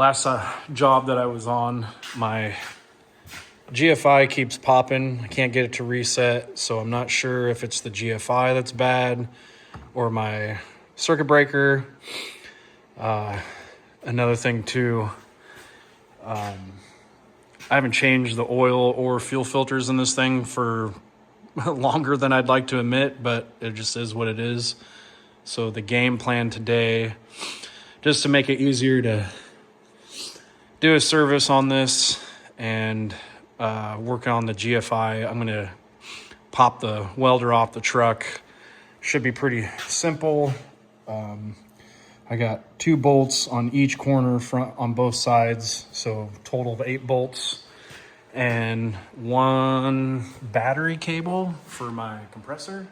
Last job that I was on, my GFI keeps popping. I can't get it to reset, so I'm not sure if it's the GFI that's bad or my circuit breaker. Another thing too, I haven't changed the oil or fuel filters in this thing for longer than I'd like to admit, but it just is what it is. So the game plan today, just to make it easier to do a service on this and work on the GFI, I'm gonna pop the welder off the truck. Should be pretty simple. I got 2 bolts on each corner, front on both sides, so total of 8 bolts, and 1 battery cable for my compressor.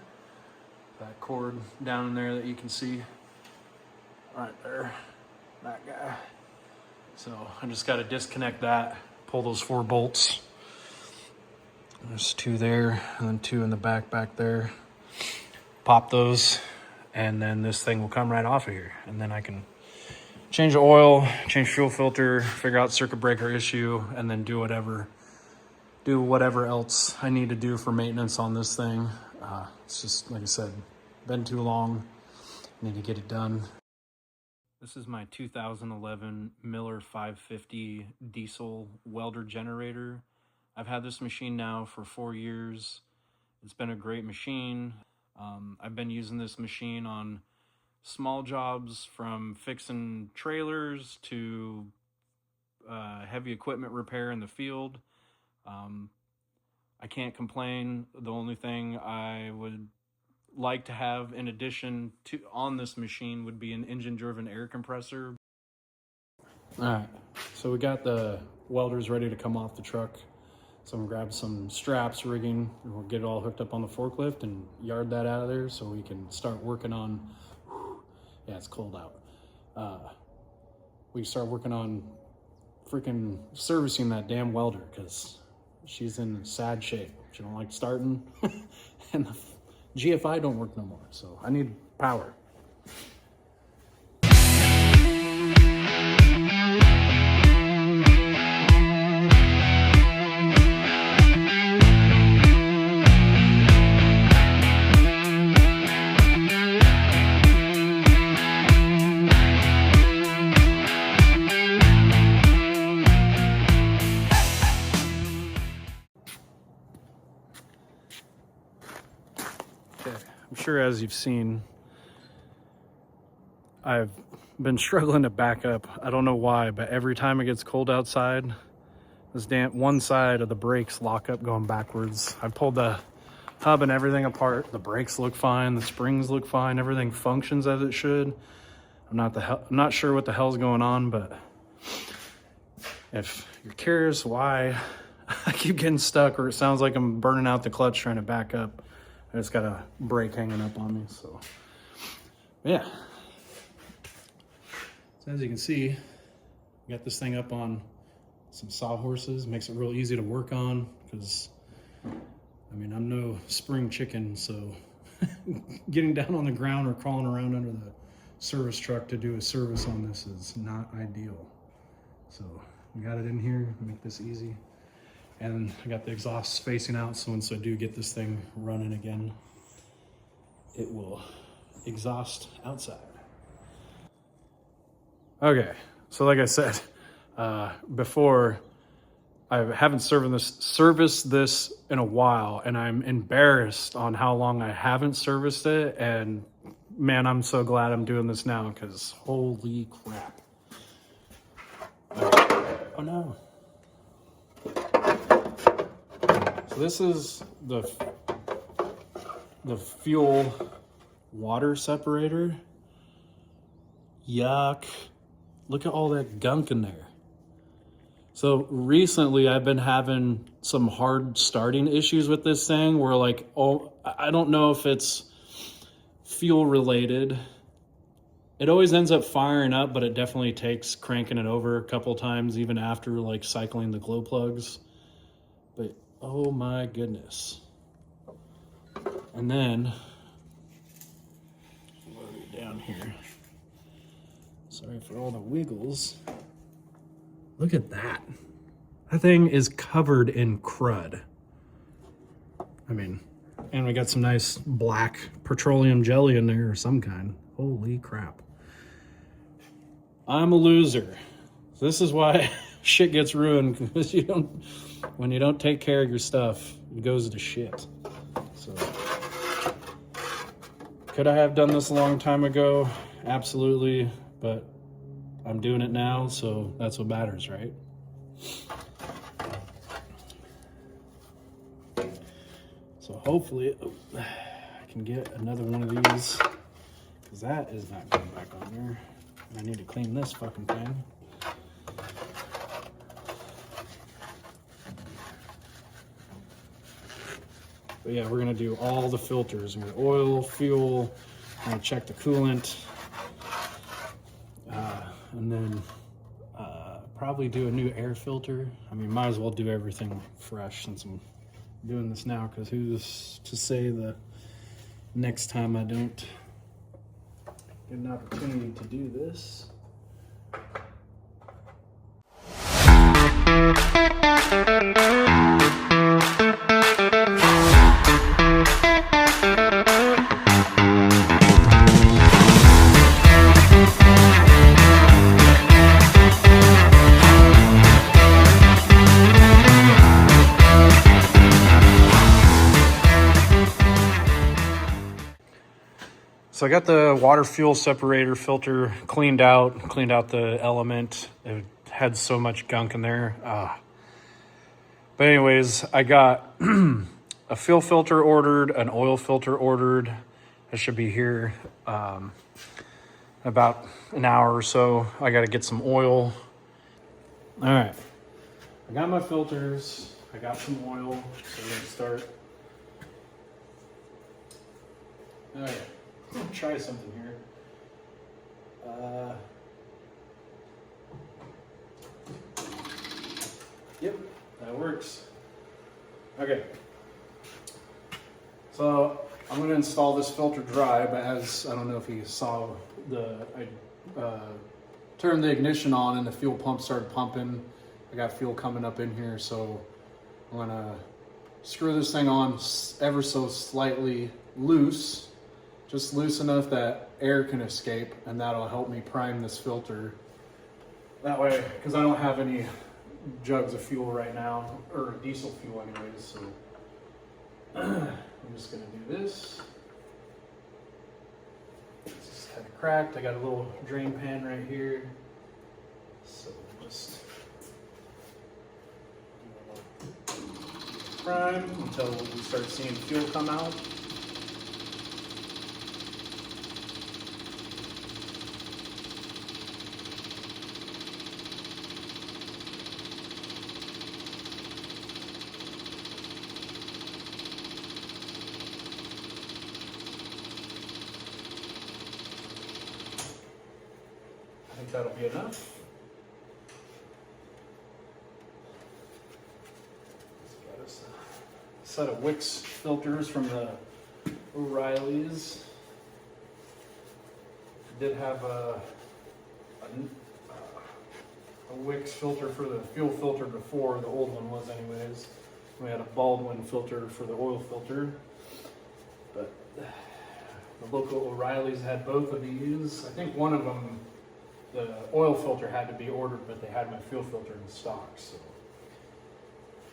That cord down in there that you can see right there, that guy. So I just got to disconnect that, pull those 4 bolts. There's 2 there, and then 2 in the back there. Pop those, and then this thing will come right off of here. And then I can change the oil, change fuel filter, figure out circuit breaker issue, and then do whatever else I need to do for maintenance on this thing. It's just, like I said, been too long. Need to get it done. This is my 2011 Miller 550 diesel welder generator. I've had this machine now for 4 years. It's been a great machine. I've been using this machine on small jobs, from fixing trailers to heavy equipment repair in the field. I can't complain. The only thing I would like to have in addition to on this machine would be an engine driven air compressor. All right, so we got the welders ready to come off the truck. So I'm gonna grab some straps, rigging, and we'll get it all hooked up on the forklift and yard that out of there so we can start working on, yeah, it's cold out. We start working on freaking servicing that damn welder, because she's in sad shape. She don't like starting and the GFI don't work no more, so I need power. I'm sure, as you've seen, I've been struggling to back up. I don't know why, but every time it gets cold outside, this one side of the brakes lock up going backwards. I pulled the hub and everything apart. The brakes look fine, the springs look fine, everything functions as it should. I'm not sure what the hell's going on, but if you're curious why I keep getting stuck, or it sounds like I'm burning out the clutch trying to back up, I just got a brake hanging up on me, so yeah. So as you can see, we got this thing up on some sawhorses. Makes it real easy to work on, because I mean, I'm no spring chicken, so getting down on the ground or crawling around under the service truck to do a service on this is not ideal. So we got it in here, make this easy. And I got the exhaust spacing out, so once I do get this thing running again, it will exhaust outside. Okay, so like I said before, I haven't serviced this in a while, and I'm embarrassed on how long I haven't serviced it. And man, I'm so glad I'm doing this now, because holy crap. Oh no. So this is the fuel water separator. Yuck. Look at all that gunk in there. So recently I've been having some hard starting issues with this thing, where like, oh, I don't know if it's fuel related. It always ends up firing up, but it definitely takes cranking it over a couple times, even after like cycling the glow plugs. But oh my goodness. And then, down here, sorry for all the wiggles. Look at that. That thing is covered in crud. I mean, and we got some nice black petroleum jelly in there or some kind. Holy crap. I'm a loser. This is why shit gets ruined, because when you don't take care of your stuff, it goes to shit. So, could I have done this a long time ago? Absolutely, but I'm doing it now, so that's what matters, right? So hopefully I can get another one of these, because that is not going back on there. I need to clean this fucking thing. But yeah, we're gonna do all the filters. We're gonna oil, fuel, I'm gonna check the coolant, and then probably do a new air filter. I mean, might as well do everything fresh since I'm doing this now, because who's to say the next time I don't get an opportunity to do this. So I got the water fuel separator filter cleaned out the element. It had so much gunk in there. But anyways, I got a fuel filter ordered, an oil filter ordered. It should be here about an hour or so. I got to get some oil. All right, I got my filters. I got some oil, so we're gonna start. All right. I'm gonna try something here. Yep, that works. Okay. So I'm gonna install this filter dry, but as I don't know if you saw, I turned the ignition on and the fuel pump started pumping. I got fuel coming up in here, so I'm gonna screw this thing on ever so slightly loose. Just loose enough that air can escape, and that'll help me prime this filter. That way, because I don't have any jugs of fuel right now, or diesel fuel anyways, so I'm just gonna do this. This is kind of cracked. I got a little drain pan right here. So just prime until we start seeing fuel come out. I think that'll be enough. Got us a set of Wix filters from the O'Reilly's. Did have a Wix filter for the fuel filter before, the old one was anyways. We had a Baldwin filter for the oil filter, but the local O'Reilly's had both of these. I think one of them, the oil filter had to be ordered, but they had my fuel filter in stock. So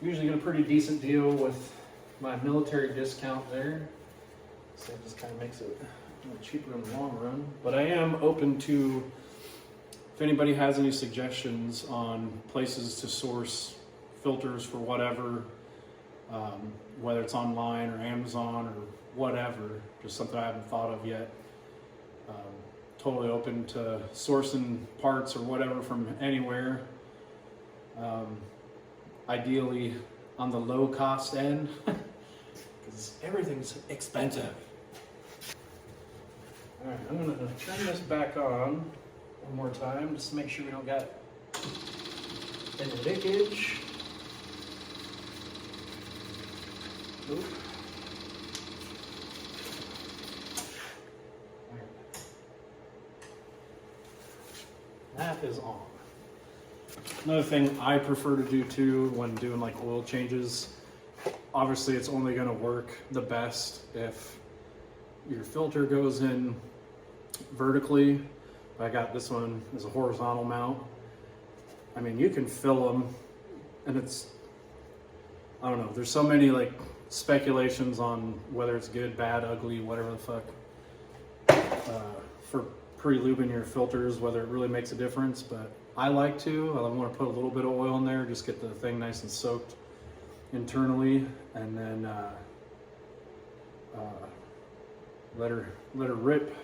usually get a pretty decent deal with my military discount there. So it just kind of makes it a little cheaper in the long run. But I am open to, if anybody has any suggestions on places to source filters for whatever, whether it's online or Amazon or whatever, just something I haven't thought of yet. Totally open to sourcing parts or whatever from anywhere. Ideally on the low cost end, because everything's expensive. All right, I'm gonna turn this back on one more time just to make sure we don't got any leakage. Oop. That is on. Another thing I prefer to do too when doing like oil changes, obviously it's only going to work the best if your filter goes in vertically. I got this one as a horizontal mount. I mean, you can fill them, and it's, I don't know, there's so many like speculations on whether it's good, bad, ugly, whatever the fuck, for pre-lubing your filters, whether it really makes a difference. But I like to. I want to put a little bit of oil in there, just get the thing nice and soaked internally, and then let her rip.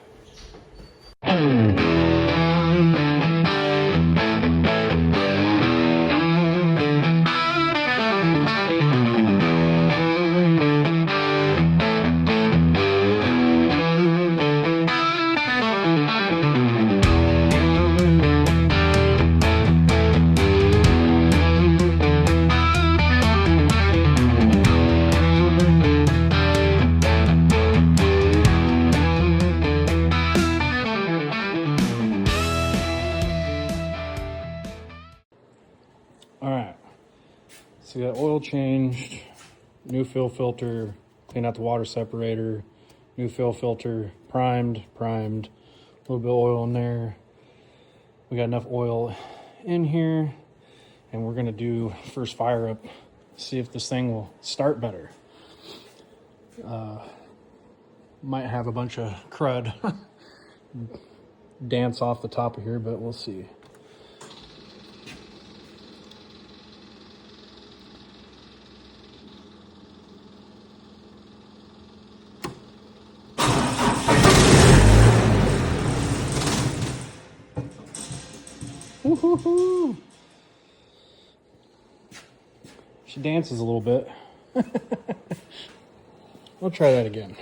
All right, so we got oil changed, new fill filter, clean out the water separator, new fill filter, primed, a little bit of oil in there. We got enough oil in here, and we're gonna do first fire up, see if this thing will start better. Might have a bunch of crud dance off the top of here, but we'll see. Woo-hoo-hoo. She dances a little bit. We'll try that again.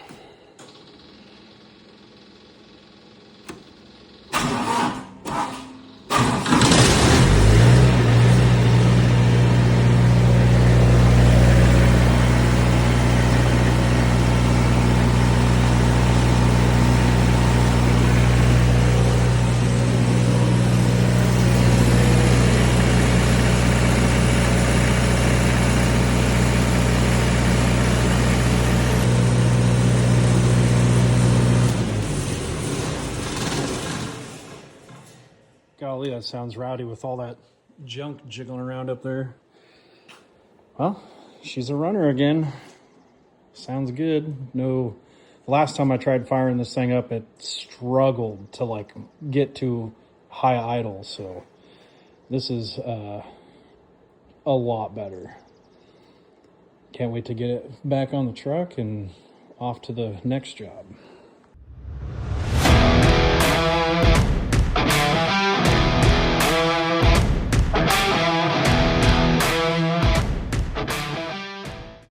Golly, that sounds rowdy with all that junk jiggling around up there. Well, she's a runner again. Sounds good. No, last time I tried firing this thing up, it struggled to like get to high idle. So this is a lot better. Can't wait to get it back on the truck and off to the next job.